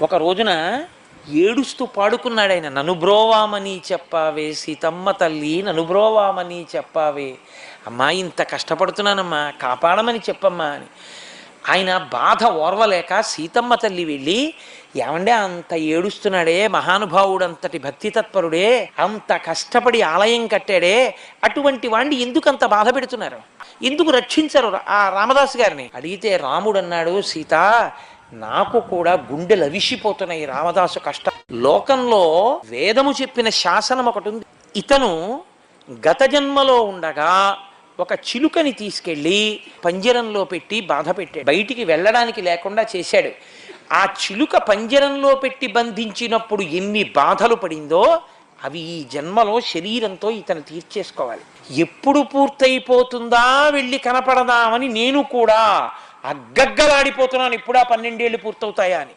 ఒక రోజున ఏడుస్తూ పాడుకున్నాడు ఆయన. ననుబ్రోవామని చెప్పావే సీతమ్మ తల్లి, ననుబ్రోవామని చెప్పావే, అమ్మా ఇంత కష్టపడుతున్నానమ్మా కాపాడమని చెప్పమ్మా అని. ఆయన బాధ ఓర్వలేక సీతమ్మ తల్లి వెళ్ళి, ఏమంటే అంత ఏడుస్తున్నాడే మహానుభావుడు, అంతటి భక్తి తత్పరుడే, అంత కష్టపడి ఆలయం కట్టాడే, అటువంటి వాణ్ణి ఎందుకు అంత బాధ పెడుతున్నారు, ఎందుకు రక్షించరు ఆ రామదాసు గారిని అడిగితే రాముడు అన్నాడు, సీత నాకు కూడా గుండెలు అవిసిపోతున్నాయి రామదాసు కష్టం. లోకంలో వేదము చెప్పిన శాసనం ఒకటి ఉంది. ఇతను గత జన్మలో ఉండగా ఒక చిలుకని తీసుకెళ్ళి పంజరంలో పెట్టి బాధ పెట్టాడు, బయటికి వెళ్ళడానికి లేకుండా చేశాడు. ఆ చిలుక పంజరంలో పెట్టి బంధించినప్పుడు ఎన్ని బాధలు పడిందో అవి ఈ జన్మలో శరీరంతో ఇతను తీర్చేసుకోవాలి. ఎప్పుడు పూర్తయిపోతుందా వెళ్ళి కనపడదామని నేను కూడా అగ్గగ్గలాడిపోతున్నాను, ఇప్పుడా 12 ఏళ్ళు పూర్తవుతాయా అని.